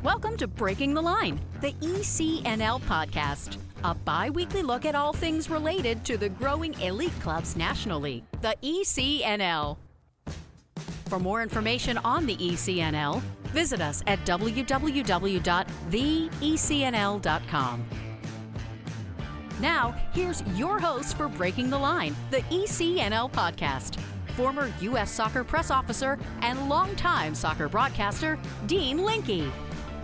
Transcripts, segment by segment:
Welcome to Breaking the Line, the ECNL Podcast, a bi-weekly look at all things related to the growing elite clubs nationally, the ECNL. For more information on the ECNL, visit us at www.theecnl.com. Now, here's your host for Breaking the Line, the ECNL Podcast, former U.S. Soccer press officer and longtime soccer broadcaster, Dean Linke.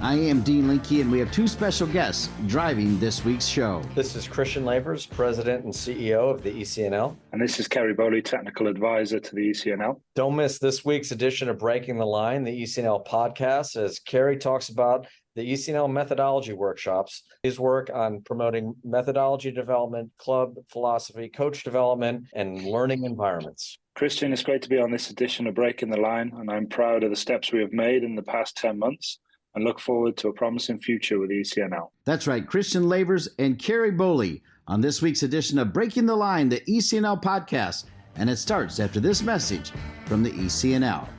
I am Dean Linke, and we have two special guests driving this week's show. This is Christian Lavers, President and CEO of the ECNL. And this is Ceri Bowley, Technical Advisor to the ECNL. Don't miss this week's edition of Breaking the Line, the ECNL Podcast, as Ceri talks about the ECNL Methodology Workshops, his work on promoting methodology development, club philosophy, coach development, and learning environments. Christian, it's great to be on this edition of Breaking the Line, and I'm proud of the steps we have made in the past 10 months. And look forward to a promising future with ECNL. That's right, Christian Lavers and Ceri Bowley on this week's edition of Breaking the Line, the ECNL Podcast. And it starts after this message from the ECNL.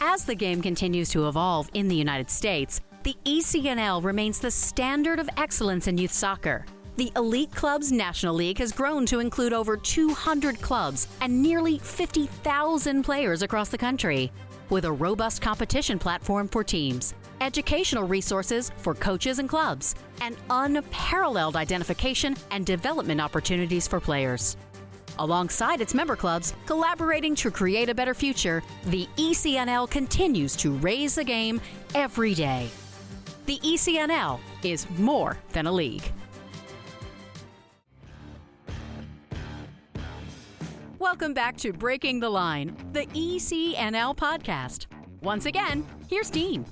As the game continues to evolve in the United States, the ECNL remains the standard of excellence in youth soccer. The Elite Clubs National League has grown to include over 200 clubs and nearly 50,000 players across the country, with a robust competition platform for teams, educational resources for coaches and clubs, and unparalleled identification and development opportunities for players. Alongside its member clubs, collaborating to create a better future, the ECNL continues to raise the game every day. The ECNL is more than a league. Welcome back to Breaking the Line, the ECNL Podcast. Once again, here's Dean.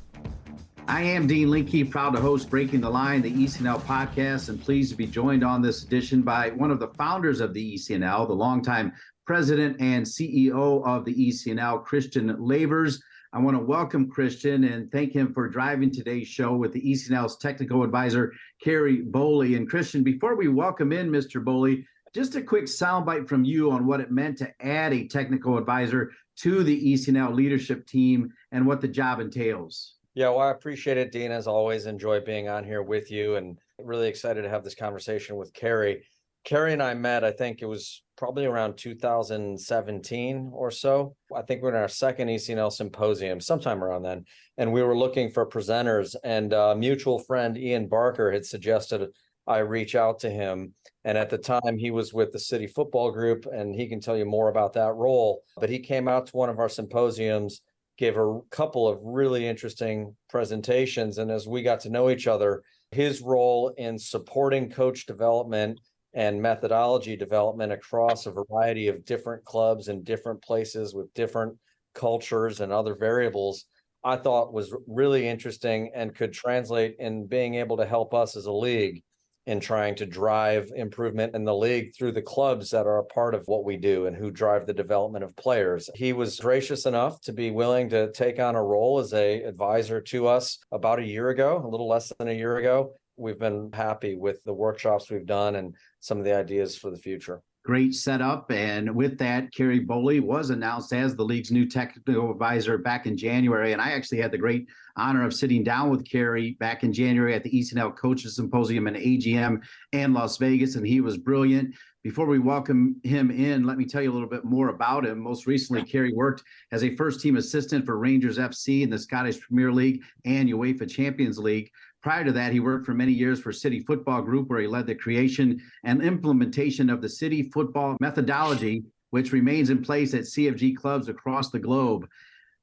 I am Dean Linke, proud to host Breaking the Line, the ECNL Podcast, and pleased to be joined on this edition by one of the founders of the ECNL, the longtime president and CEO of the ECNL, Christian Lavers. I want to welcome Christian and thank him for driving today's show with the ECNL's technical advisor, Ceri Bowley. And Christian, before we welcome in Mr. Bowley, just a quick soundbite from you on what it meant to add a technical advisor to the ECNL leadership team and what the job entails. Yeah, well, I appreciate it, Dean. As always, enjoy being on here with you and really excited to have this conversation with Ceri. Ceri and I met, I think it was probably around 2017 or so. I think we're in our second ECNL symposium, sometime around then. And we were looking for presenters, and a mutual friend, Ian Barker, had suggested I reach out to him. And at the time, he was with the City Football Group, and he can tell you more about that role. But he came out to one of our symposiums, gave a couple of really interesting presentations. And as we got to know each other, his role in supporting coach development and methodology development across a variety of different clubs in different places with different cultures and other variables, I thought was really interesting and could translate in being able to help us as a league in trying to drive improvement in the league through the clubs that are a part of what we do and who drive the development of players. He was gracious enough to be willing to take on a role as an advisor to us about a year ago, a little less than a year ago. We've been happy with the workshops we've done and some of the ideas for the future. Great setup. And with that, Ceri Bowley was announced as the league's new technical advisor back in January. And I actually had the great honor of sitting down with Ceri back in January at the ECNL Coaches Symposium in AGM and Las Vegas. And he was brilliant. Before we welcome him in, let me tell you a little bit more about him. Most recently, Ceri worked as a first-team assistant for Rangers FC in the Scottish Premier League and UEFA Champions League. Prior to that, he worked for many years for City Football Group, where he led the creation and implementation of the City Football Methodology, which remains in place at CFG clubs across the globe.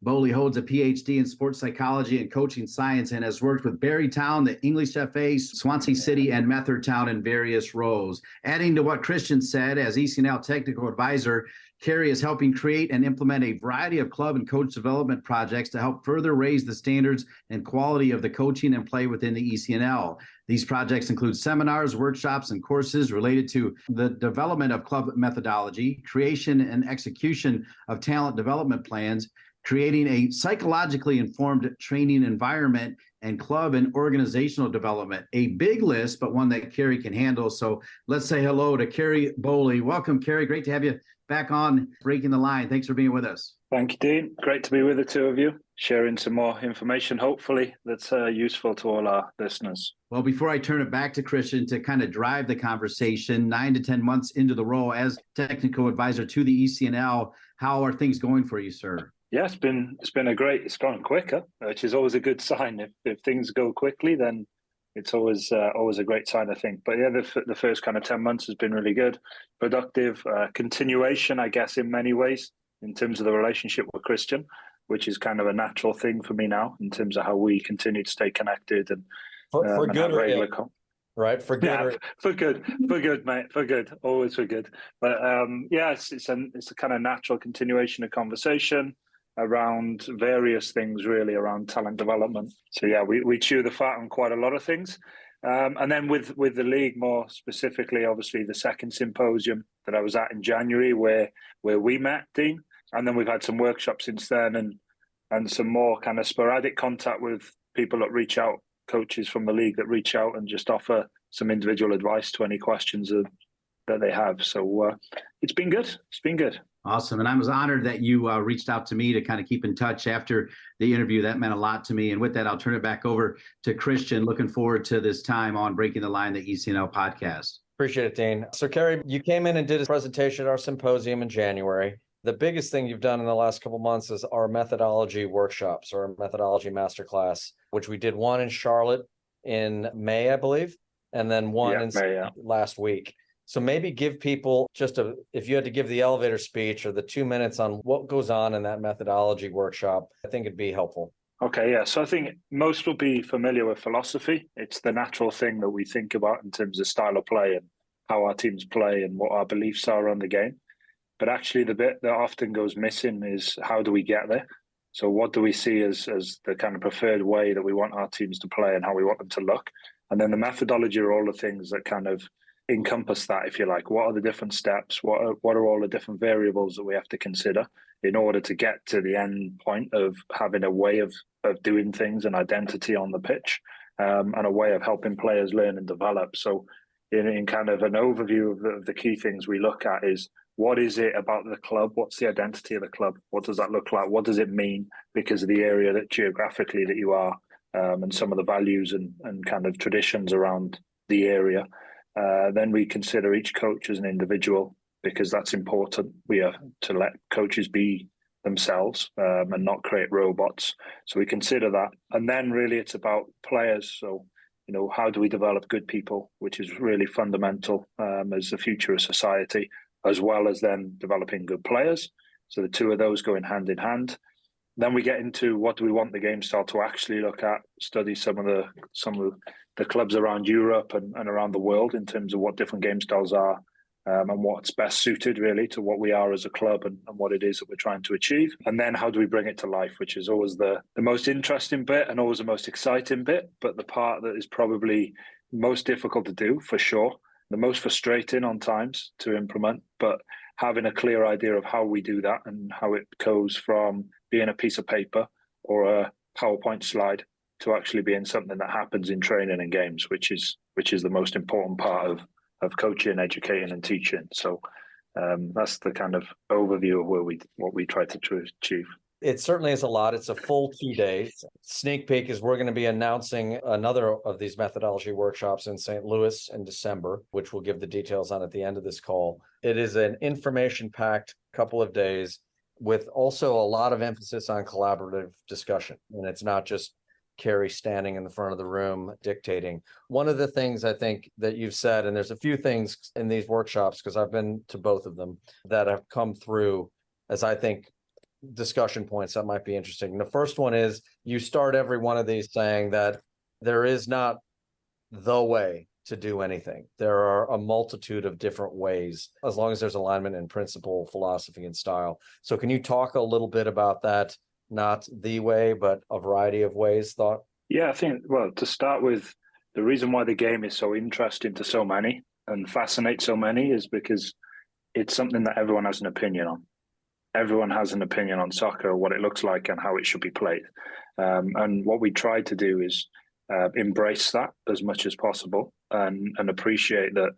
Bowley holds a PhD in sports psychology and coaching science and has worked with Barrytown, the English FA, Swansea City, and Methodtown in various roles. Adding to what Christian said, as ECNL Technical Advisor, Ceri is helping create and implement a variety of club and coach development projects to help further raise the standards and quality of the coaching and play within the ECNL. These projects include seminars, workshops, and courses related to the development of club methodology, creation and execution of talent development plans, creating a psychologically informed training environment, and club and organizational development. A big list, but one that Ceri can handle. So let's say hello to Ceri Bowley. Welcome, Ceri. Great to have you back on Breaking the Line. Thanks for being with us. Thank you, Dean. Great to be with the two of you, sharing some more information, hopefully, that's useful to all our listeners. Well, before I turn it back to Christian to kind of drive the conversation, 9 to 10 months into the role as technical advisor to the ECNL, how are things going for you, sir? Yeah, it's gone quicker, which is always a good sign. If things go quickly, then it's always a great sign, I think. But yeah, the first kind of 10 months has been really good, productive, continuation, I guess, in many ways, in terms of the relationship with Christian, which is kind of a natural thing for me now in terms of how we continue to stay connected and for good or ill, right? For good, yeah, for good, mate, for good, always for good. But it's a kind of natural continuation of conversation around various things, really, around talent development. So yeah, we chew the fat on quite a lot of things. And then with the league, more specifically, obviously the second symposium that I was at in January, where we met, Dean, and then we've had some workshops since then, and some more kind of sporadic contact with people that reach out, coaches from the league that reach out and just offer some individual advice to any questions that they have. So it's been good. It's been good. Awesome. And I was honored that you reached out to me to kind of keep in touch after the interview. That meant a lot to me. And with that, I'll turn it back over to Christian. Looking forward to this time on Breaking the Line, the ECNL podcast. Appreciate it, Dean. So, Ceri, you came in and did a presentation at our symposium in January. The biggest thing you've done in the last couple of months is our methodology workshops, or methodology masterclass, which we did one in Charlotte in May, I believe, and then one last week. So maybe give people if you had to give the elevator speech or the 2 minutes on what goes on in that methodology workshop, I think it'd be helpful. Okay, yeah. So I think most will be familiar with philosophy. It's the natural thing that we think about in terms of style of play and how our teams play and what our beliefs are on the game. But actually the bit that often goes missing is how do we get there? So what do we see as the kind of preferred way that we want our teams to play and how we want them to look? And then the methodology are all the things that kind of encompass that, if you like. What are the different steps? What are all the different variables that we have to consider in order to get to the end point of having a way of doing things, an identity on the pitch, and a way of helping players learn and develop. So in kind of an overview of the key things we look at is, what is it about the club? What's the identity of the club? What does that look like? What does it mean because of the area that geographically that you are, and some of the values and kind of traditions around the area? Then we consider each coach as an individual, because that's important. We are to let coaches be themselves and not create robots. So we consider that. And then really it's about players. So, how do we develop good people, which is really fundamental as the future of society, as well as then developing good players. So the two of those going hand in hand. Then we get into what do we want the game style to actually look at, study some of the clubs around Europe and around the world in terms of what different game styles are, and what's best suited really to what we are as a club and what it is that we're trying to achieve. And then how do we bring it to life, which is always the most interesting bit and always the most exciting bit, but the part that is probably most difficult to do for sure, the most frustrating on times to implement, but having a clear idea of how we do that and how it goes from being a piece of paper or a PowerPoint slide to actually being something that happens in training and games, which is the most important part of coaching, educating and teaching. So that's the kind of overview of what we try to achieve. It certainly is a lot. It's a full 2 days. Sneak peek is we're going to be announcing another of these methodology workshops in St. Louis in December, which we'll give the details on at the end of this call. It is an information-packed couple of days with also a lot of emphasis on collaborative discussion. And it's not just Ceri standing in the front of the room dictating. One of the things I think that you've said, and there's a few things in these workshops, because I've been to both of them, that have come through as I think discussion points that might be interesting. The first one is you start every one of these saying that there is not the way to do anything. There are a multitude of different ways, as long as there's alignment in principle, philosophy, and style. So can you talk a little bit about that? Not the way, but a variety of ways thought? Yeah, I think, well, to start with, the reason why the game is so interesting to so many and fascinates so many is because it's something that everyone has an opinion on. Everyone has an opinion on soccer, what it looks like and how it should be played. And what we try to do is embrace that as much as possible and appreciate that,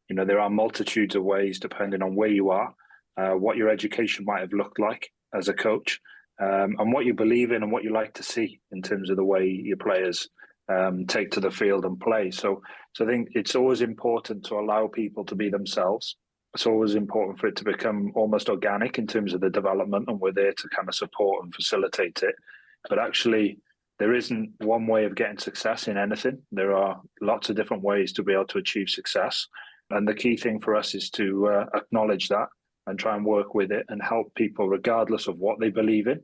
there are multitudes of ways depending on where you are what your education might have looked like as a coach, and what you believe in and what you like to see in terms of the way your players take to the field and play. So I think it's always important to allow people to be themselves. It's always important for it to become almost organic in terms of the development, and we're there to kind of support and facilitate it. But actually, there isn't one way of getting success in anything. There are lots of different ways to be able to achieve success. And the key thing for us is to acknowledge that and try and work with it and help people regardless of what they believe in.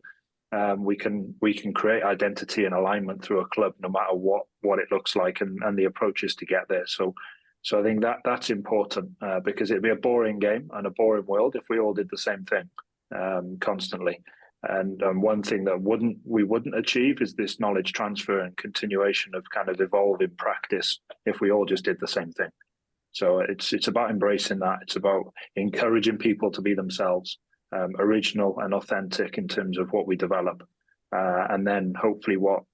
We can create identity and alignment through a club no matter what it looks like and the approaches to get there. So I think that's important because it'd be a boring game and a boring world if we all did the same thing constantly. And one thing that we wouldn't achieve is this knowledge transfer and continuation of kind of evolving practice if we all just did the same thing. So it's about embracing that. It's about encouraging people to be themselves, original and authentic in terms of what we develop. And then hopefully what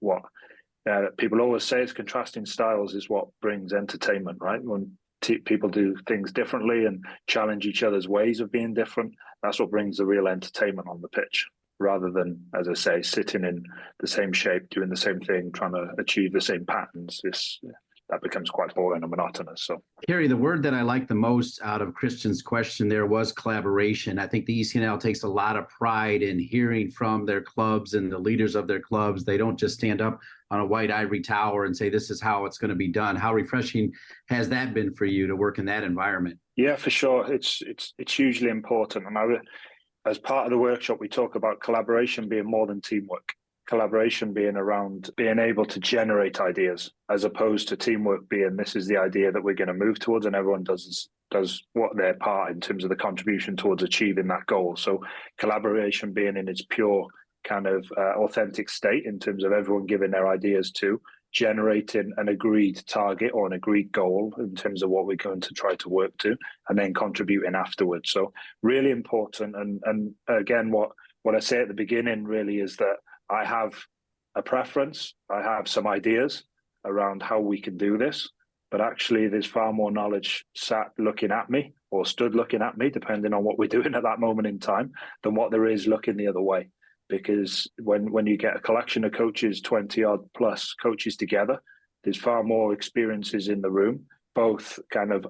people always say is contrasting styles is what brings entertainment, right? When people do things differently and challenge each other's ways of being different, that's what brings the real entertainment on the pitch, rather than, as I say, sitting in the same shape, doing the same thing, trying to achieve the same patterns. That becomes quite boring and monotonous. So, Ceri, the word that I like the most out of Christian's question there was collaboration. I think the ECNL takes a lot of pride in hearing from their clubs and the leaders of their clubs. They don't just stand up on a white ivory tower and say, this is how it's going to be done. How refreshing has that been for you to work in that environment? Yeah, for sure. It's hugely important. And as part of the workshop, we talk about collaboration being more than teamwork. Collaboration being around being able to generate ideas, as opposed to teamwork being this is the idea that we're going to move towards, and everyone does what their part in terms of the contribution towards achieving that goal. So collaboration being in its pure kind of authentic state in terms of everyone giving their ideas to generating an agreed target or an agreed goal in terms of what we're going to try to work to, and then contributing afterwards. So really important. And again, what I say at the beginning really is that I have a preference. I have some ideas around how we can do this, but actually there's far more knowledge sat looking at me or stood looking at me, depending on what we're doing at that moment in time, than what there is looking the other way. Because when you get a collection of coaches, 20 odd plus coaches together, there's far more experiences in the room, both kind of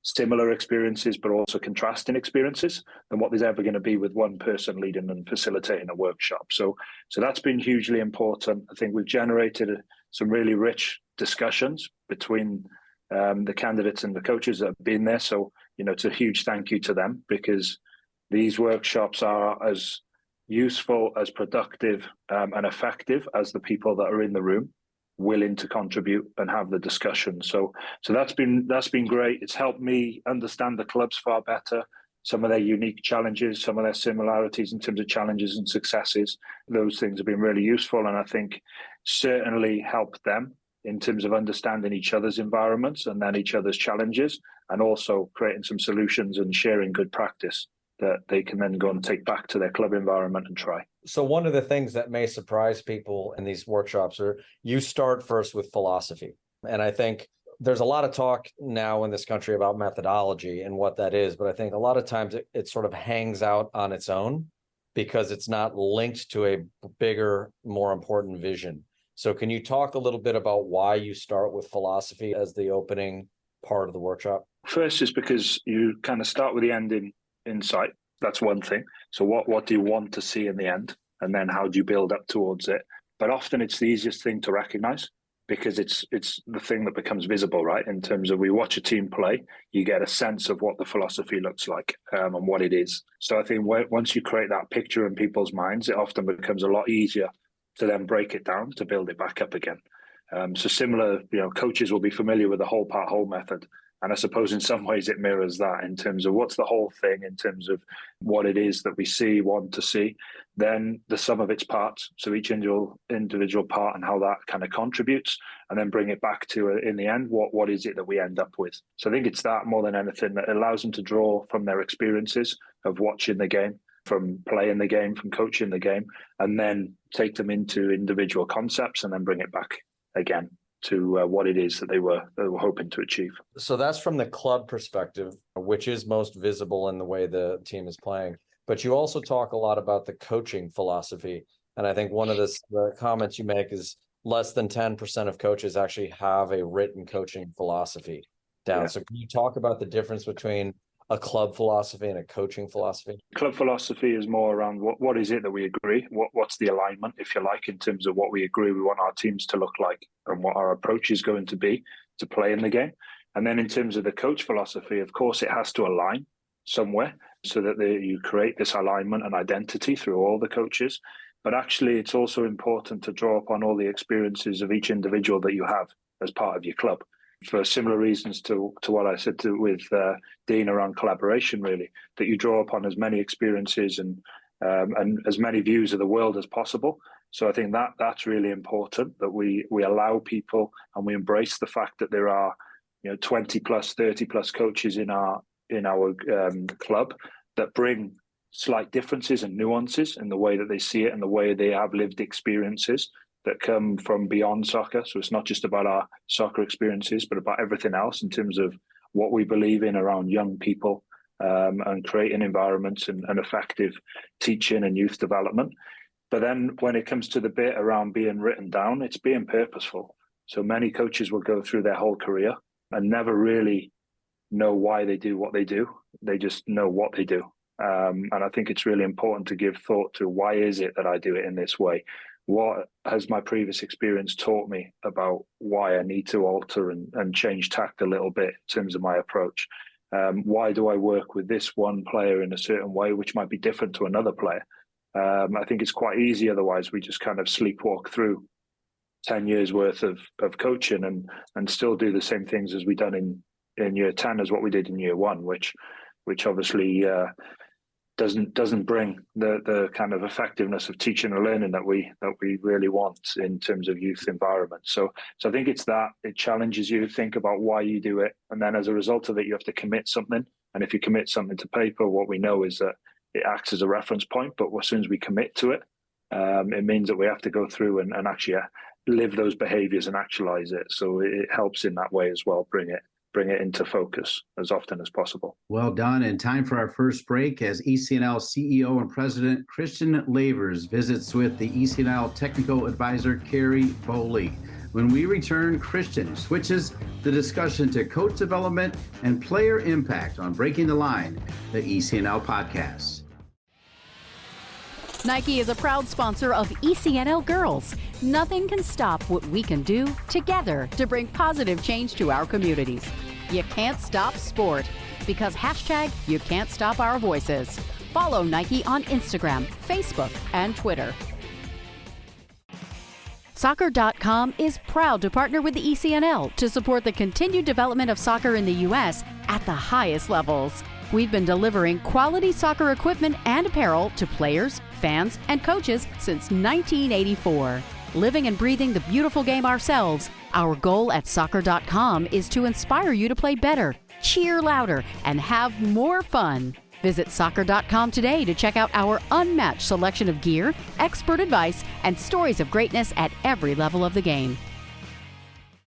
similar experiences, but also contrasting experiences than what there's ever going to be with one person leading and facilitating a workshop. So that's been hugely important. I think we've generated some really rich discussions between the candidates and the coaches that have been there. So, it's a huge thank you to them, because these workshops are as useful, as productive and effective as the people that are in the room, willing to contribute and have the discussion. So that's been great. It's helped me understand the clubs far better, some of their unique challenges, some of their similarities in terms of challenges and successes. Those things have been really useful, and I think certainly helped them in terms of understanding each other's environments and then each other's challenges, and also creating some solutions and sharing good practice that they can then go and take back to their club environment and try. So one of the things that may surprise people in these workshops are you start first with philosophy. And I think there's a lot of talk now in this country about methodology and what that is, but I think a lot of times it sort of hangs out on its own because it's not linked to a bigger, more important vision. So can you talk a little bit about why you start with philosophy as the opening part of the workshop? First is because you kind of start with the end in sight. That's one thing. So what do you want to see in the end? And then how do you build up towards it? But often it's the easiest thing to recognize, because it's the thing that becomes visible, right? In terms of we watch a team play, you get a sense of what the philosophy looks like and what it is. So I think once you create that picture in people's minds, it often becomes a lot easier to then break it down, to build it back up again. So similar, coaches will be familiar with the whole part whole method. And I suppose in some ways it mirrors that in terms of what's the whole thing, in terms of what it is that we want to see, then the sum of its parts. So each individual part and how that kind of contributes, and then bring it back to, in the end, what is it that we end up with? So I think it's that more than anything that allows them to draw from their experiences of watching the game, from playing the game, from coaching the game, and then take them into individual concepts and then bring it back again. to what it is that they were hoping to achieve. So that's from the club perspective, which is most visible in the way the team is playing. But you also talk a lot about the coaching philosophy. And I think one of the comments you make is less than 10% of coaches actually have a written coaching philosophy down. Yeah. So can you talk about the difference between a club philosophy and a coaching philosophy? Club philosophy is more around what is it that we agree? What's the alignment, if you like, in terms of what we agree we want our teams to look like and what our approach is going to be to play in the game. And then in terms of the coach philosophy, of course, it has to align somewhere so that you create this alignment and identity through all the coaches. But actually, it's also important to draw upon all the experiences of each individual that you have as part of your club. For similar reasons to what I said with Dean around collaboration, really, that you draw upon as many experiences and as many views of the world as possible. So I think that's really important, that we allow people and we embrace the fact that there are 20 plus, 30 plus coaches in our club that bring slight differences and nuances in the way that they see it and the way they have lived experiences that come from beyond soccer. So it's not just about our soccer experiences, but about everything else in terms of what we believe in around young people and creating environments and effective teaching and youth development. But then when it comes to the bit around being written down, it's being purposeful. So many coaches will go through their whole career and never really know why they do what they do. They just know what they do. And I think it's really important to give thought to why is it that I do it in this way? What has my previous experience taught me about why I need to alter and change tact a little bit in terms of my approach? Why do I work with this one player in a certain way, which might be different to another player? I think it's quite easy. Otherwise, we just kind of sleepwalk through 10 years worth of coaching and still do the same things as we done in year 10 as what we did in year 1, which obviously doesn't bring the kind of effectiveness of teaching and learning that we really want in terms of youth environment. So I think it's that it challenges you to think about why you do it, and then as a result of it, you have to commit something. And if you commit something to paper, what we know is that it acts as a reference point. But as soon as we commit to it, it means that we have to go through and actually live those behaviors and actualize it. So it helps in that way as well. Bring it into focus as often as possible. Well done. And time for our first break as ECNL CEO and President Christian Lavers visits with the ECNL Technical Advisor, Ceri Bowley. When we return, Christian switches the discussion to coach development and player impact on Breaking the Line, the ECNL Podcast. Nike is a proud sponsor of ECNL Girls. Nothing can stop what we can do together to bring positive change to our communities. You can't stop sport because # you can't stop our voices. Follow Nike on Instagram, Facebook, and Twitter. Soccer.com is proud to partner with the ECNL to support the continued development of soccer in the U.S. at the highest levels. We've been delivering quality soccer equipment and apparel to players, fans, and coaches since 1984. Living and breathing the beautiful game ourselves, our goal at Soccer.com is to inspire you to play better, cheer louder, and have more fun. Visit Soccer.com today to check out our unmatched selection of gear, expert advice, and stories of greatness at every level of the game.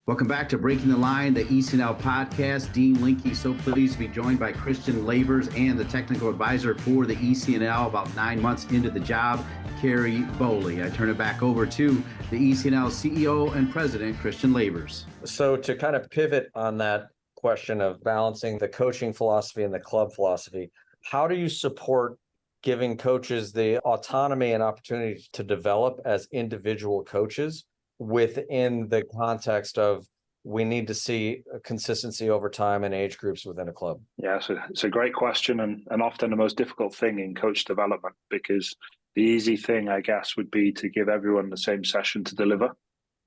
Welcome back to Breaking the Line, the ECNL Podcast. Dean Linke, so pleased to be joined by Christian Lavers and the technical advisor for the ECNL, about 9 months into the job, Ceri Bowley. I turn it back over to the ECNL CEO and President, Christian Lavers. So to kind of pivot on that question of balancing the coaching philosophy and the club philosophy, how do you support giving coaches the autonomy and opportunity to develop as individual coaches within the context of we need to see a consistency over time in age groups within a club? Yeah, so it's a great question and often the most difficult thing in coach development, because the easy thing, I guess, would be to give everyone the same session to deliver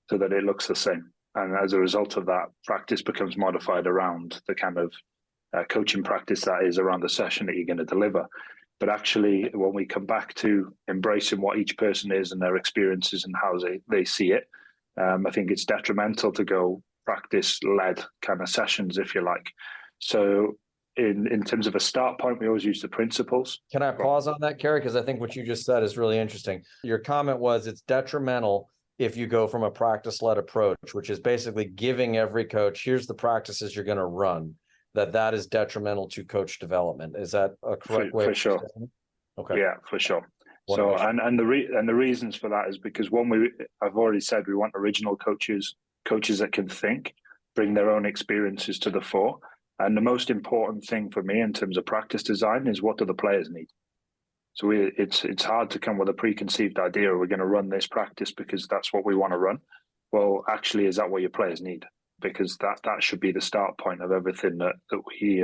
so that it looks the same. And as a result of that, practice becomes modified around the kind of coaching practice that is around the session that you're going to deliver. But actually, when we come back to embracing what each person is and their experiences and how they see it, I think it's detrimental to go practice-led kind of sessions, if you like. So in terms of a start point, we always use the principles. Can I pause on that, Ceri? Because I think what you just said is really interesting. Your comment was it's detrimental if you go from a practice-led approach, which is basically giving every coach, here's the practices you're going to run, that is detrimental to coach development. Is that a correct way? For sure. Okay. Yeah, for sure. So, and the reasons for that is because I've already said we want original coaches that can think, bring their own experiences to the fore. And the most important thing for me in terms of practice design is, what do the players need? So it's hard to come with a preconceived idea, we're going to run this practice because that's what we want to run. Well, actually, is that what your players need? Because that should be the start point of everything that we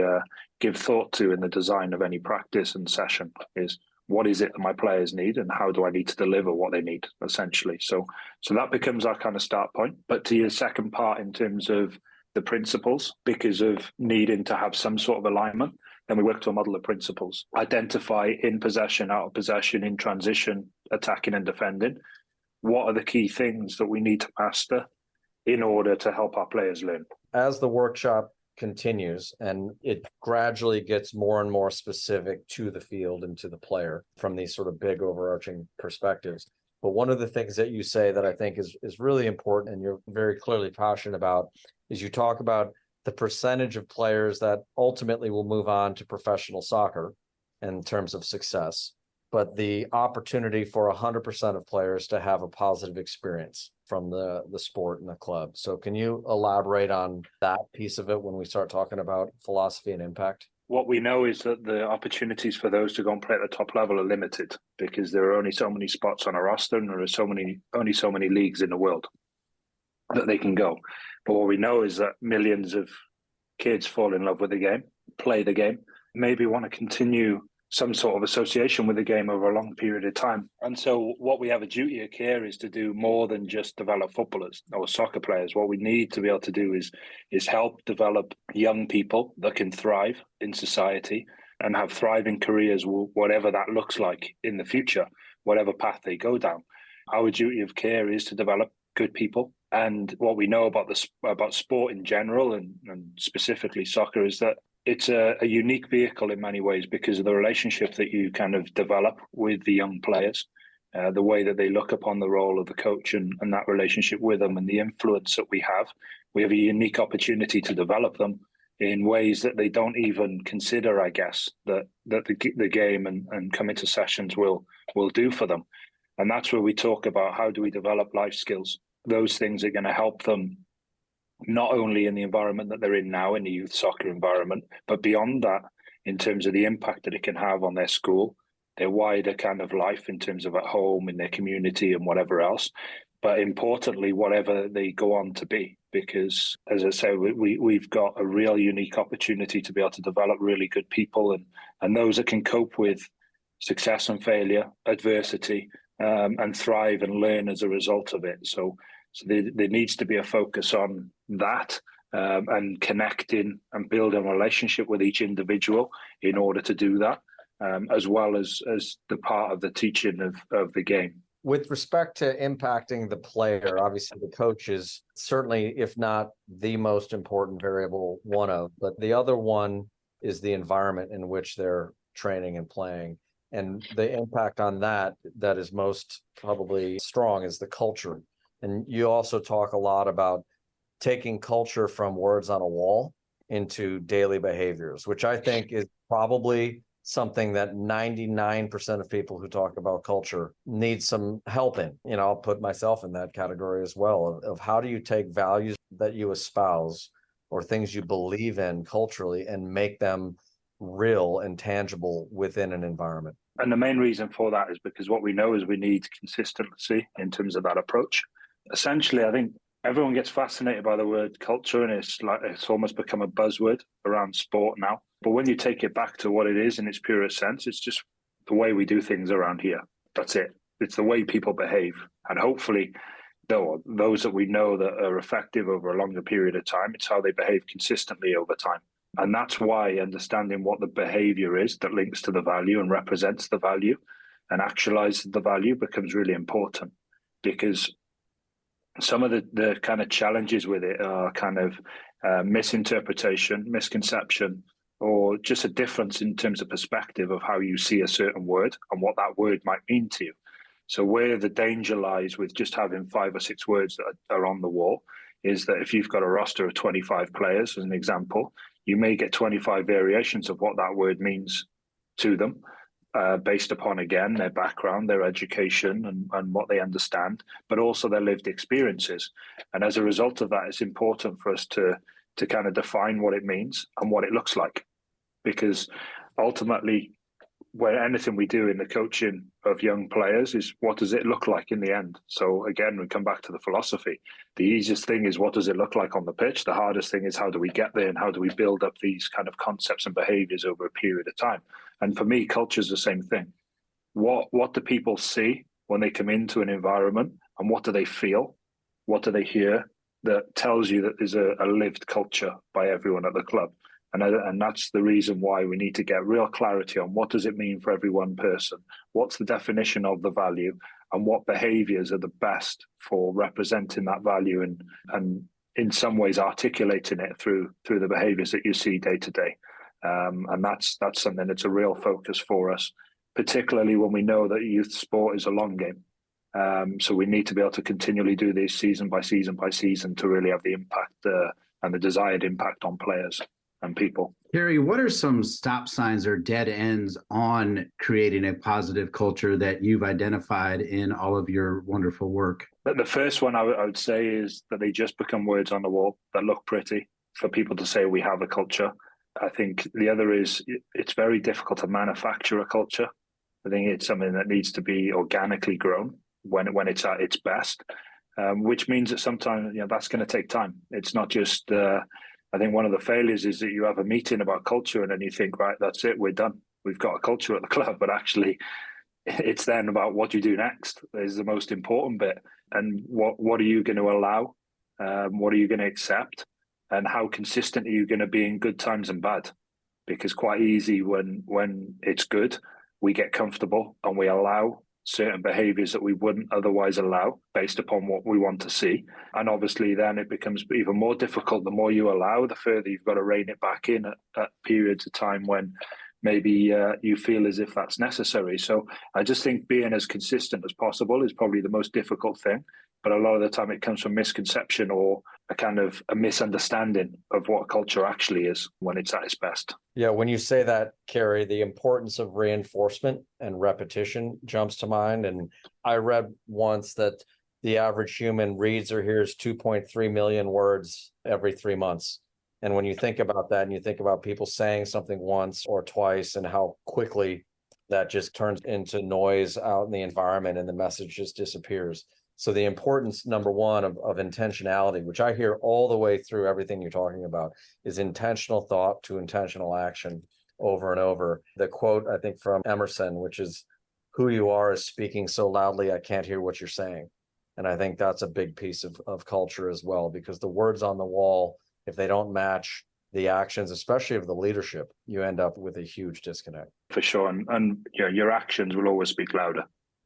give thought to in the design of any practice and session, is what is it that my players need and how do I need to deliver what they need, essentially. So that becomes our kind of start point. But to your second part, in terms of the principles, because of needing to have some sort of alignment, then we work to a model of principles. Identify in possession, out of possession, in transition, attacking and defending. What are the key things that we need to master in order to help our players learn? As the workshop continues and it gradually gets more and more specific to the field and to the player from these sort of big overarching perspectives. But one of the things that you say that I think is really important and you're very clearly passionate about is you talk about the percentage of players that ultimately will move on to professional soccer in terms of success, but the opportunity for 100% of players to have a positive experience from the sport and the club. So can you elaborate on that piece of it when we start talking about philosophy and impact? What we know is that the opportunities for those to go and play at the top level are limited because there are only so many spots on a roster and there are only so many leagues in the world that they can go. But what we know is that millions of kids fall in love with the game, play the game, maybe want to continue some sort of association with the game over a long period of time. And so what we have a duty of care is to do more than just develop footballers or soccer players. What we need to be able to do is help develop young people that can thrive in society and have thriving careers, whatever that looks like in the future, whatever path they go down. Our duty of care is to develop good people. And what we know about sport in general and specifically soccer is that it's a unique vehicle in many ways because of the relationship that you kind of develop with the young players, the way that they look upon the role of the coach and that relationship with them and the influence that we have. We have a unique opportunity to develop them in ways that they don't even consider, I guess, that the game and coming to sessions will do for them. And that's where we talk about how do we develop life skills. Those things are going to help them not only in the environment that they're in now, in the youth soccer environment, but beyond that, in terms of the impact that it can have on their school, their wider kind of life in terms of at home, in their community and whatever else. But importantly, whatever they go on to be, because as I say, we've got a real unique opportunity to be able to develop really good people and those that can cope with success and failure, adversity, and thrive and learn as a result of it. So there needs to be a focus on that and connecting and building a relationship with each individual in order to do that, as well as the part of the teaching of the game. With respect to impacting the player, obviously the coach is certainly, if not the most important variable, one of, but the other one is the environment in which they're training and playing. And the impact on that is most probably strong is the culture. And you also talk a lot about taking culture from words on a wall into daily behaviors, which I think is probably something that 99% of people who talk about culture need some help in. You know, I'll put myself in that category as well, of how do you take values that you espouse or things you believe in culturally and make them real and tangible within an environment. And the main reason for that is because what we know is we need consistency in terms of that approach. Essentially, I think everyone gets fascinated by the word culture and it's almost become a buzzword around sport now. But when you take it back to what it is in its purest sense, it's just the way we do things around here. That's it. It's the way people behave. And hopefully, those that we know that are effective over a longer period of time, it's how they behave consistently over time. And that's why understanding what the behavior is that links to the value and represents the value and actualizes the value becomes really important, because some of the kind of challenges with it are kind of misinterpretation, misconception, or just a difference in terms of perspective of how you see a certain word and what that word might mean to you. So where the danger lies with just having 5 or 6 words that are on the wall is that if you've got a roster of 25 players, as an example, you may get 25 variations of what that word means to them, based upon, again, their background, their education, and what they understand, but also their lived experiences. And as a result of that, it's important for us to kind of define what it means and what it looks like. Because ultimately, where anything we do in the coaching of young players is what does it look like in the end? So again, we come back to the philosophy. The easiest thing is what does it look like on the pitch? The hardest thing is how do we get there and how do we build up these kind of concepts and behaviors over a period of time? And for me, culture is the same thing. What do people see when they come into an environment, and what do they feel? What do they hear that tells you that there's a lived culture by everyone at the club? And that's the reason why we need to get real clarity on what does it mean for every one person? What's the definition of the value, and what behaviors are the best for representing that value and in some ways articulating it through the behaviors that you see day to day. And that's something that's a real focus for us, particularly when we know that youth sport is a long game. So we need to be able to continually do this season by season by season to really have the impact and the desired impact on players and people. Ceri, what are some stop signs or dead ends on creating a positive culture that you've identified in all of your wonderful work? The first one I would say is that they just become words on the wall that look pretty for people to say we have a culture. I think the other is it's very difficult to manufacture a culture. I think it's something that needs to be organically grown when it's at its best, which means that sometimes that's going to take time. It's not just I think one of the failures is that you have a meeting about culture and then you think, right, that's it, we're done. We've got a culture at the club, but actually it's then about what you do next is the most important bit. And what are you going to allow? What are you going to accept? And how consistent are you going to be in good times and bad? Because quite easy when it's good, we get comfortable and we allow certain behaviors that we wouldn't otherwise allow based upon what we want to see. And obviously then it becomes even more difficult. The more you allow, the further you've got to rein it back in at periods of time when maybe you feel as if that's necessary. So I just think being as consistent as possible is probably the most difficult thing. But a lot of the time it comes from misconception or a kind of a misunderstanding of what culture actually is when it's at its best. Yeah, when you say that, Ceri, the importance of reinforcement and repetition jumps to mind. And I read once that the average human reads or hears 2.3 million words every 3 months. And when you think about that and you think about people saying something once or twice and how quickly that just turns into noise out in the environment and the message just disappears. So the importance, number one, of intentionality, which I hear all the way through everything you're talking about, is intentional thought to intentional action over and over. The quote, I think, from Emerson, which is, "Who you are is speaking so loudly, I can't hear what you're saying." And I think that's a big piece of culture as well, because the words on the wall, if they don't match the actions, especially of the leadership, you end up with a huge disconnect. For sure. And your actions will always speak louder.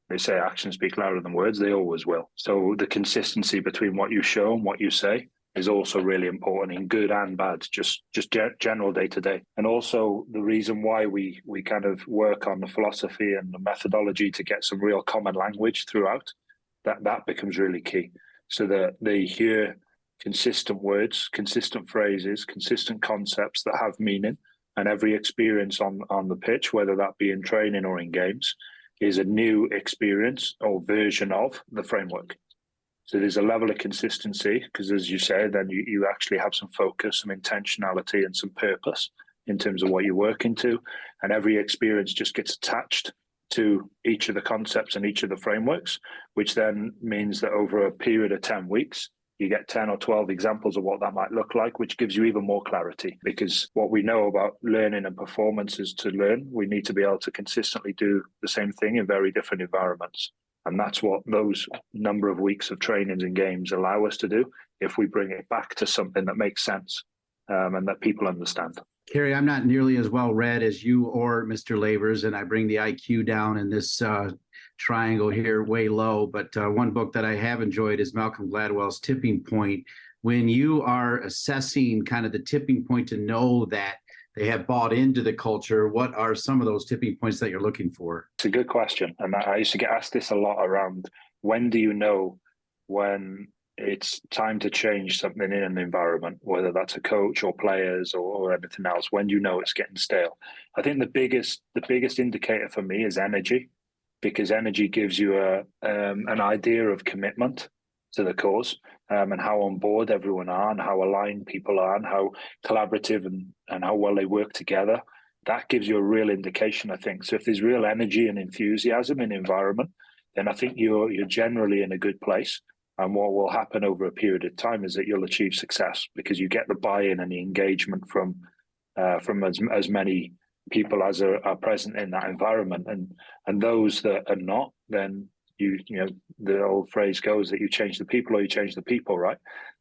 They say actions speak louder than words. They always will. So the consistency between what you show and what you say is also really important in good and bad, just general day to day. And also the reason why we kind of work on the philosophy and the methodology to get some real common language throughout, that becomes really key. So that they hear consistent words, consistent phrases, consistent concepts that have meaning, and every experience on the pitch, whether that be in training or in games, is a new experience or version of the framework. So there's a level of consistency because, as you say, then you actually have some focus, some intentionality and some purpose in terms of what you're working to. And every experience just gets attached to each of the concepts and each of the frameworks, which then means that over a period of 10 weeks, you get 10 or 12 examples of what that might look like, which gives you even more clarity. Because what we know about learning and performance is to learn, we need to be able to consistently do the same thing in very different environments. And that's what those number of weeks of trainings and games allow us to do if we bring it back to something that makes sense and that people understand. Ceri, I'm not nearly as well read as you or Mr. Lavers, and I bring the IQ down in this triangle here way low. But one book that I have enjoyed is Malcolm Gladwell's Tipping Point. When you are assessing kind of the tipping point to know that they have bought into the culture. What are some of those tipping points that you're looking for? It's a good question. And I used to get asked this a lot around, when do you know when it's time to change something in an environment, whether that's a coach or players or anything else? When do you know it's getting stale? I think the biggest indicator for me is energy, because energy gives you an idea of commitment to the cause, and how on board everyone are, and how aligned people are, and how collaborative and how well they work together. That gives you a real indication, I think. So if there's real energy and enthusiasm in the environment, then I think you're generally in a good place. And what will happen over a period of time is that you'll achieve success, because you get the buy-in and the engagement from as many people as are present in that environment. And those that are not, then you know, the old phrase goes that you change the people or you change the people, right?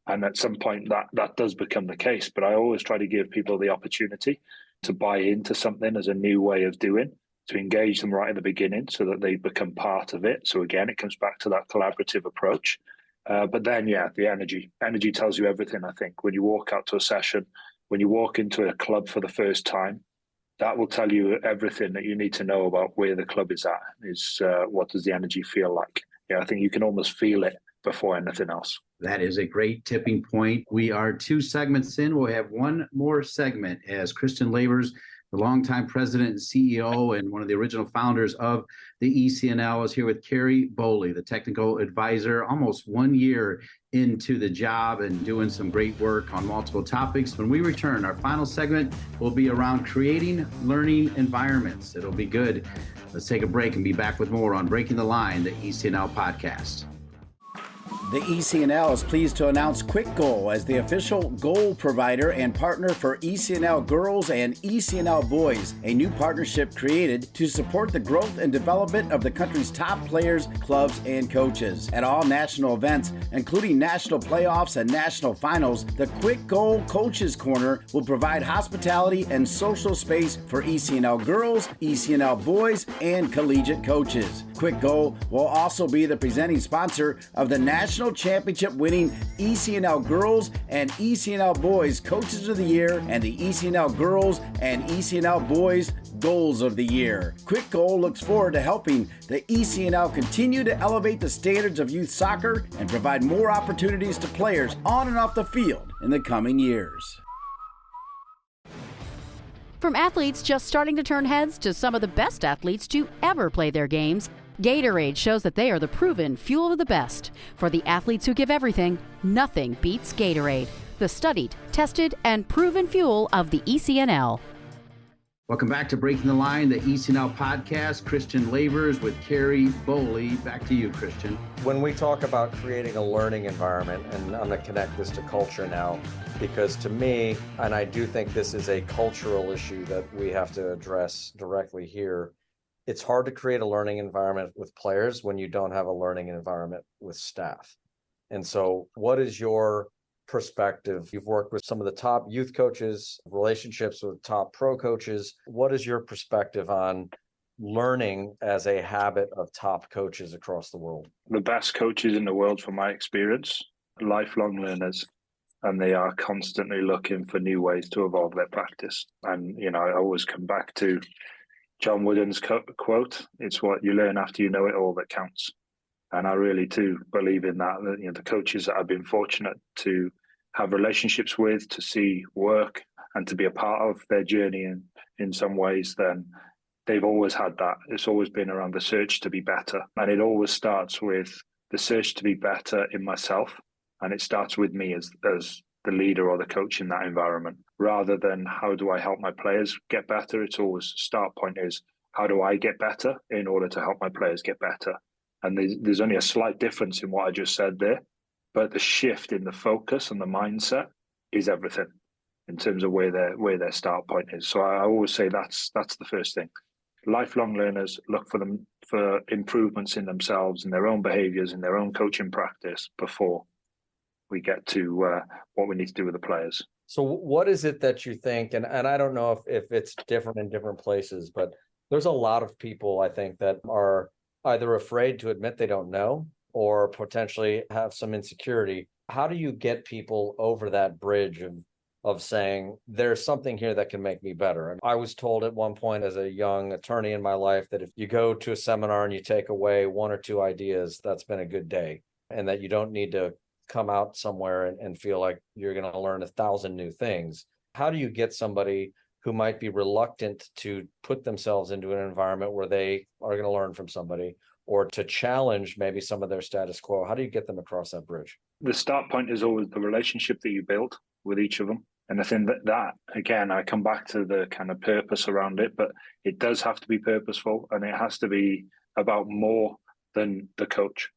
And at some point that does become the case. But I always try to give people the opportunity to buy into something as a new way of doing, to engage them right at the beginning so that they become part of it. So again, it comes back to that collaborative approach. But then, the energy tells you everything. I think when you walk out to a session, when you walk into a club for the first time, that will tell you everything that you need to know about where the club is at. Is what does the energy feel like? I think you can almost feel it before anything else. That is a great tipping point. We are 2 segments in. We'll have one more segment as Christian Lavers, the longtime president and CEO and one of the original founders of the ECNL, is here with Ceri Bowley, the technical advisor, almost 1 year into the job and doing some great work on multiple topics. When we return, our final segment will be around creating learning environments. It'll be good. Let's take a break and be back with more on Breaking the Line, the ECNL podcast. The ECNL is pleased to announce Quick Goal as the official goal provider and partner for ECNL Girls and ECNL Boys, a new partnership created to support the growth and development of the country's top players, clubs, and coaches. At all national events, including national playoffs and national finals, the Quick Goal Coaches Corner will provide hospitality and social space for ECNL Girls, ECNL Boys, and collegiate coaches. Quick Goal will also be the presenting sponsor of the National Championship winning ECNL Girls and ECNL Boys Coaches of the Year and the ECNL Girls and ECNL Boys Goals of the Year. Quick Goal looks forward to helping the ECNL continue to elevate the standards of youth soccer and provide more opportunities to players on and off the field in the coming years. From athletes just starting to turn heads to some of the best athletes to ever play their games, Gatorade shows that they are the proven fuel of the best. For the athletes who give everything, nothing beats Gatorade, the studied, tested, and proven fuel of the ECNL. Welcome back to Breaking the Line, the ECNL podcast. Christian Lavers with Ceri Bowley. Back to you, Christian. When we talk about creating a learning environment, and I'm going to connect this to culture now, because to me, and I do think this is a cultural issue that we have to address directly here, it's hard to create a learning environment with players when you don't have a learning environment with staff. And so what is your perspective? You've worked with some of the top youth coaches, relationships with top pro coaches. What is your perspective on learning as a habit of top coaches across the world? The best coaches in the world, from my experience, are lifelong learners, and they are constantly looking for new ways to evolve their practice. And, I always come back to John Wooden's quote, it's what you learn after you know it all that counts. And I really do believe in that. The coaches that I've been fortunate to have relationships with, to see work and to be a part of their journey in some ways, then they've always had that. It's always been around the search to be better. And it always starts with the search to be better in myself. And it starts with me as the leader or the coach in that environment, rather than how do I help my players get better. It's always start point is how do I get better in order to help my players get better. And there's only a slight difference in what I just said there, but the shift in the focus and the mindset is everything in terms of where their start point is. So I always say that's the first thing. Lifelong learners look for improvements in themselves, in their own behaviors, in their own coaching practice before we get to what we need to do with the players. So what is it that you think, and I don't know if it's different in different places, but there's a lot of people, I think, that are either afraid to admit they don't know or potentially have some insecurity. How do you get people over that bridge of of saying, there's something here that can make me better. And I was told at one point as a young attorney in my life that if you go to a seminar and you take away one or two ideas, that's been a good day, and that you don't need to come out somewhere and feel like you're going to learn 1,000 new things. How do you get somebody who might be reluctant to put themselves into an environment where they are going to learn from somebody, or to challenge maybe some of their status quo? How do you get them across that bridge? The start point is always the relationship that you build with each of them. And I think that again, I come back to the kind of purpose around it, but it does have to be purposeful, and it has to be about more than the coach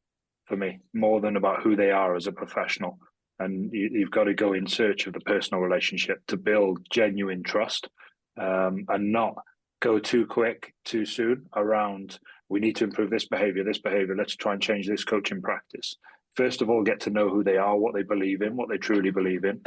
for me, more than about who they are as a professional. And you've got to go in search of the personal relationship to build genuine trust, and not go too quick, too soon around, we need to improve this behavior, let's try and change this coaching practice. First of all, get to know who they are, what they believe in, what they truly believe in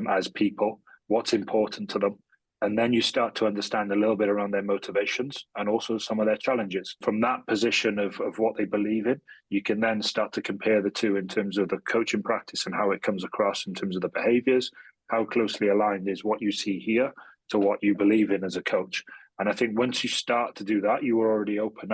as people, what's important to them. And then you start to understand a little bit around their motivations and also some of their challenges. From that position of what they believe in, you can then start to compare the two in terms of the coaching practice and how it comes across in terms of the behaviors. How closely aligned is what you see here to what you believe in as a coach? And I think once you start to do that, you already open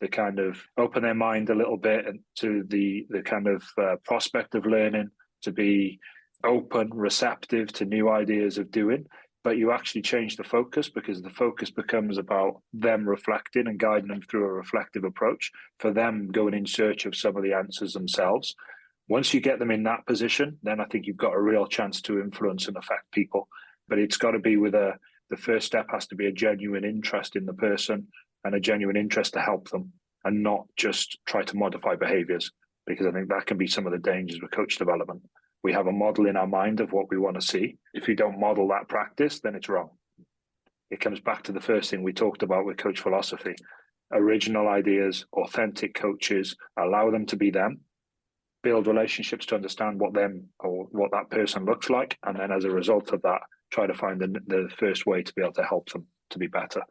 their mind a little bit to the kind of prospect of learning, to be open, receptive to new ideas of doing. But you actually change the focus, because the focus becomes about them reflecting and guiding them through a reflective approach, for them going in search of some of the answers themselves. Once you get them in that position, then I think you've got a real chance to influence and affect people. But it's got to be the first step has to be a genuine interest in the person and a genuine interest to help them, and not just try to modify behaviors, because I think that can be some of the dangers with coach development. We have a model in our mind of what we want to see. If you don't model that practice, then it's wrong. It comes back to the first thing we talked about with coach philosophy. Original ideas, authentic coaches, allow them to be them, build relationships to understand what that person looks like, and then as a result of that, try to find the first way to be able to help them to be better.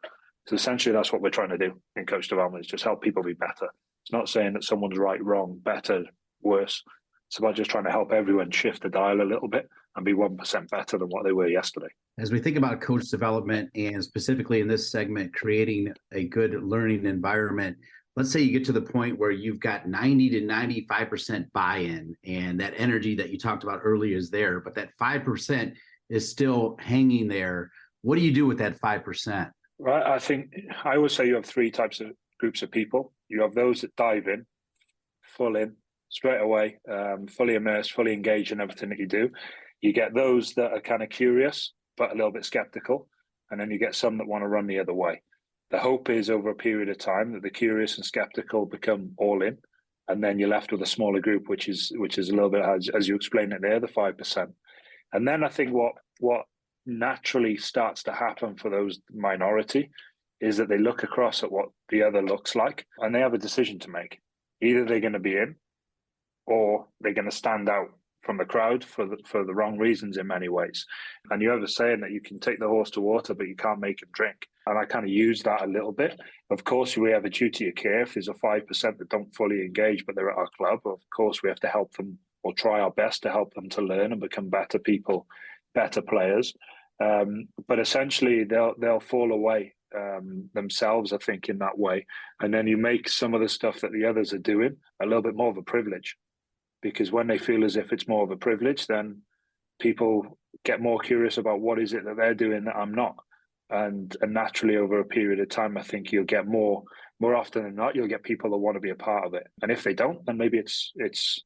So essentially that's what we're trying to do in coach development, is just help people be better. It's not saying that someone's right, wrong, better, worse. It's about just trying to help everyone shift the dial a little bit and be 1% better than what they were yesterday. As we think about coach development, and specifically in this segment, creating a good learning environment, let's say you get to the point where you've got 90 to 95% buy-in, and that energy that you talked about earlier is there, but that 5% is still hanging there. What do you do with that 5%? Right. I think I always say you have three types of groups of people. You have those that dive in, full in, straight away, fully immersed, fully engaged in everything that you do. You get those that are kind of curious, but a little bit skeptical. And then you get some that want to run the other way. The hope is over a period of time that the curious and skeptical become all in. And then you're left with a smaller group, which is a little bit, as you explained it there, the 5%. And then I think what naturally starts to happen for those minority is that they look across at what the other looks like, and they have a decision to make. Either they're going to be in, or they're going to stand out from the crowd for the wrong reasons in many ways. And you have a saying that you can take the horse to water, but you can't make him drink. And I kind of use that a little bit. Of course, we have a duty of care. If there's a 5% that don't fully engage, but they're at our club, of course, we have to help them, or try our best to help them to learn and become better people, better players. But essentially, they'll fall away themselves, I think, in that way. And then you make some of the stuff that the others are doing a little bit more of a privilege. Because when they feel as if it's more of a privilege, then people get more curious about what is it that they're doing that I'm not. And naturally, over a period of time, I think you'll get more often than not, you'll get people that want to be a part of it. And if they don't, then maybe it's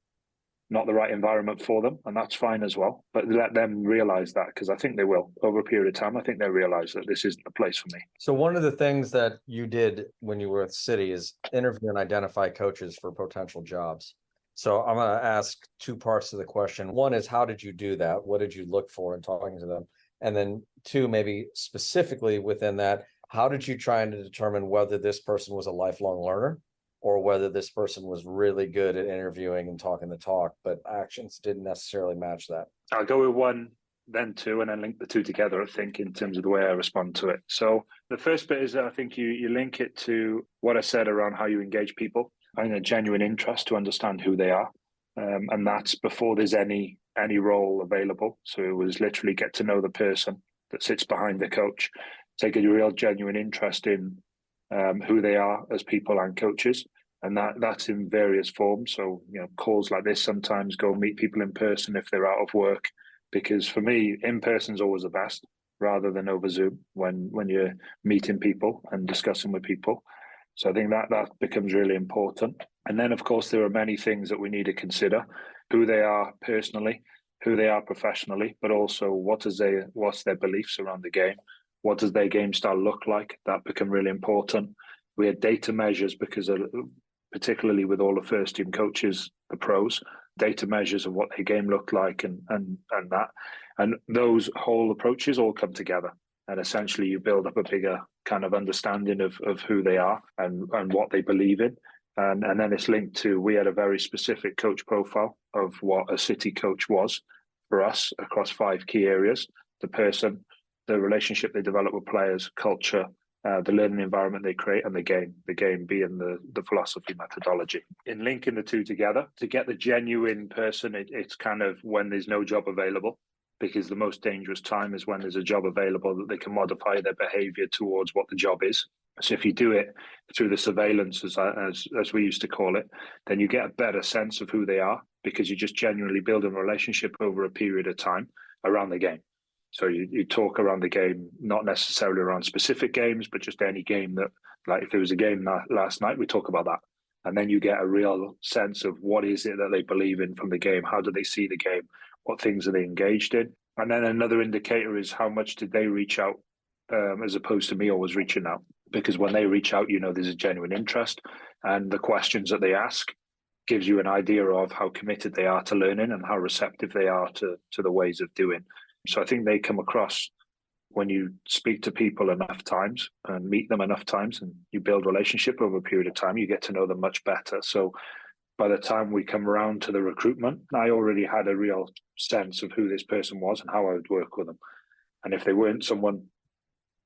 not the right environment for them, and that's fine as well. But let them realize that, because I think they will. Over a period of time, I think they'll realize that this isn't a place for me. So one of the things that you did when you were at City is interview and identify coaches for potential jobs. So I'm going to ask two parts to the question. One is, how did you do that? What did you look for in talking to them? And then two, maybe specifically within that, how did you try and determine whether this person was a lifelong learner, or whether this person was really good at interviewing and talking the talk, but actions didn't necessarily match that? I'll go with one, then two, and then link the two together, I think, in terms of the way I respond to it. So the first bit is that I think you link it to what I said around how you engage people, having a genuine interest to understand who they are. And that's before there's any any role available. So it was literally get to know the person that sits behind the coach, take a real genuine interest in who they are as people and coaches. And that's in various forms. So, calls like this, sometimes go meet people in person if they're out of work, because for me, in person is always the best rather than over Zoom when you're meeting people and discussing with people. So I think that becomes really important. And then, of course, there are many things that we need to consider: who they are personally, who they are professionally, but also what's their beliefs around the game. What does their game style look like? That become really important. We had data measures because particularly with all the first team coaches, the pros, data measures of what their game looked like and that. And those whole approaches all come together. And essentially you build up a bigger kind of understanding of who they are and what they believe in. And then it's linked to, we had a very specific coach profile of what a City coach was for us across 5 key areas: the person, the relationship they develop with players, culture, the learning environment they create, and the game being the philosophy methodology. In linking the two together, to get the genuine person, it's kind of when there's no job available, because the most dangerous time is when there's a job available that they can modify their behavior towards what the job is. So if you do it through the surveillance, as we used to call it, then you get a better sense of who they are, because you just genuinely build a relationship over a period of time around the game. So you talk around the game, not necessarily around specific games, but just any game that, like if there was a game last night, we talk about that. And then you get a real sense of what is it that they believe in from the game? How do they see the game? What things are they engaged in? And then another indicator is how much did they reach out, as opposed to me always reaching out. Because when they reach out, there's a genuine interest, and the questions that they ask gives you an idea of how committed they are to learning and how receptive they are to the ways of doing. So I think they come across when you speak to people enough times and meet them enough times and you build relationship over a period of time, you get to know them much better. So by the time we come around to the recruitment, I already had a real sense of who this person was and how I would work with them. And if they weren't someone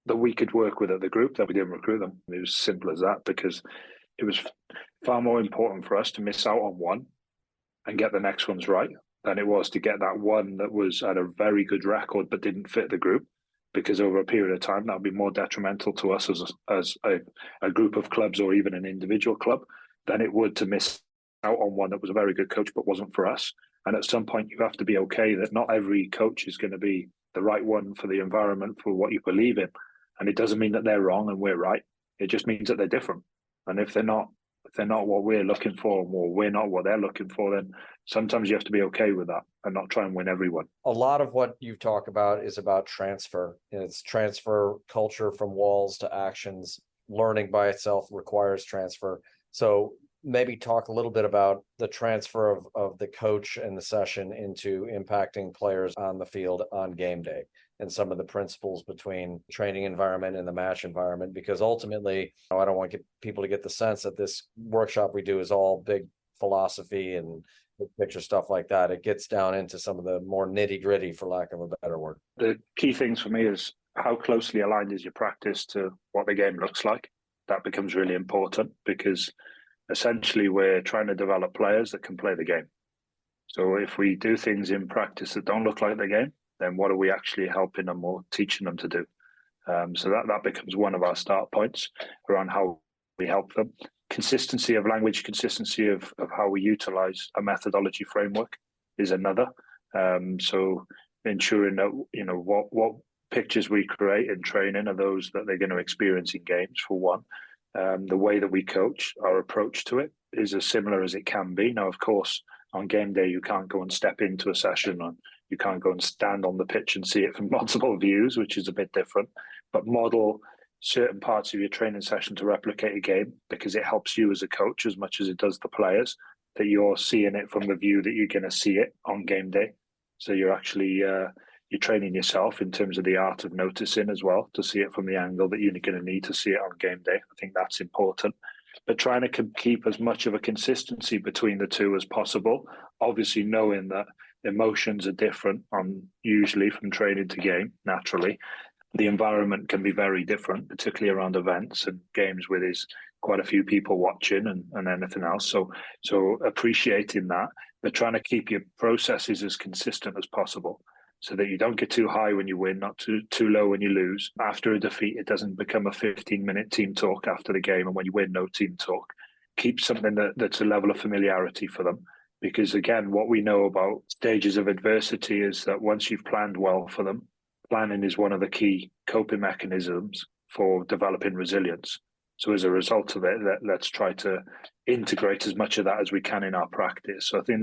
that we could work with at the group, then we didn't recruit them. It was simple as that, because it was far more important for us to miss out on one and get the next ones right than it was to get that one that was at a very good record but didn't fit the group, because over a period of time that would be more detrimental to us as a group of clubs or even an individual club than it would to miss out on one that was a very good coach but wasn't for us. And at some point you have to be okay that not every coach is going to be the right one for the environment, for what you believe in. And it doesn't mean that they're wrong and we're right. It just means that they're different. And if they're not what we're looking for, or we're not what they're looking for, then sometimes you have to be okay with that and not try and win everyone. A lot of what you talk about is about transfer. It's transfer culture from walls to actions. Learning by itself requires transfer. So maybe talk a little bit about the transfer of the coach and the session into impacting players on the field on game day, and some of the principles between training environment and the match environment. Because ultimately, I don't want people to get the sense that this workshop we do is all big philosophy and big picture stuff like that. It gets down into some of the more nitty gritty, for lack of a better word. The key things for me is how closely aligned is your practice to what the game looks like. That becomes really important, because essentially we're trying to develop players that can play the game. So if we do things in practice that don't look like the game, then what are we actually helping them or teaching them to do? So that becomes one of our start points around how we help them. Consistency of language, consistency of how we utilize a methodology framework is another. So ensuring that, what pictures we create in training are those that they're going to experience in games, for one. The way that we coach, our approach to it is as similar as it can be. Now, of course, on game day, you can't go and step into a session, and you can't go and stand on the pitch and see it from multiple views, which is a bit different. But model certain parts of your training session to replicate a game, because it helps you as a coach as much as it does the players, that you're seeing it from the view that you're going to see it on game day. So you're actually you're training yourself in terms of the art of noticing as well, to see it from the angle that you're going to need to see it on game day. I think that's important. But trying to keep as much of a consistency between the two as possible, obviously knowing that emotions are different usually from training to game, naturally. The environment can be very different, particularly around events and games where there's quite a few people watching and anything else. So appreciating that, but trying to keep your processes as consistent as possible so that you don't get too high when you win, not too low when you lose. After a defeat, it doesn't become a 15-minute team talk after the game, and when you win, no team talk. Keep something that's a level of familiarity for them. Because again, what we know about stages of adversity is that once you've planned well for them, planning is one of the key coping mechanisms for developing resilience. So as a result of it, let's try to integrate as much of that as we can in our practice. So I think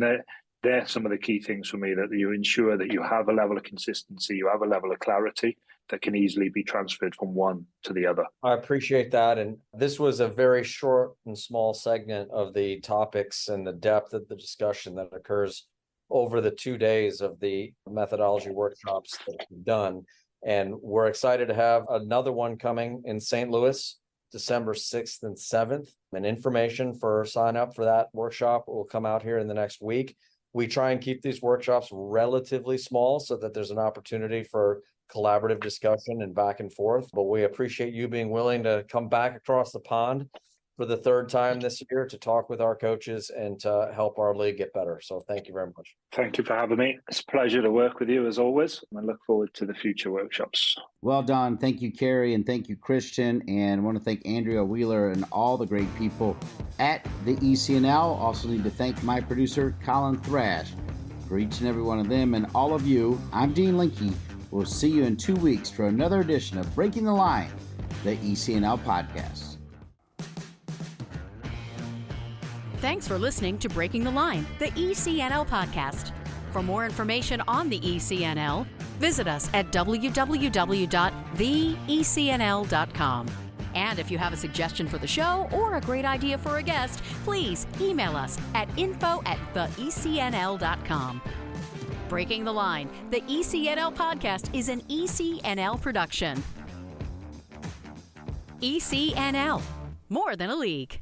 they're some of the key things for me, that you ensure that you have a level of consistency, you have a level of clarity that can easily be transferred from one to the other. I appreciate that. And this was a very short and small segment of the topics and the depth of the discussion that occurs over the 2 days of the methodology workshops that we've done. And we're excited to have another one coming in St. Louis, December 6th and 7th. And information for sign up for that workshop will come out here in the next week. We try and keep these workshops relatively small so that there's an opportunity for collaborative discussion and back and forth. But we appreciate you being willing to come back across the pond for the third time this year to talk with our coaches and to help our league get better. So thank you very much. Thank you for having me. It's a pleasure to work with you as always. I look forward to the future workshops. Well done. Thank you, Ceri, and thank you, Christian. And I want to thank Andrea Wheeler and all the great people at the ECNL. Also need to thank my producer, Colin Thrash. For each and every one of them and all of you, I'm Dean Linke. We'll see you in 2 weeks for another edition of Breaking the Line, the ECNL Podcast. Thanks for listening to Breaking the Line, the ECNL Podcast. For more information on the ECNL, visit us at www.theecnl.com. And if you have a suggestion for the show or a great idea for a guest, please email us at info@theecnl.com. Breaking the Line, the ECNL Podcast is an ECNL production. ECNL, more than a league.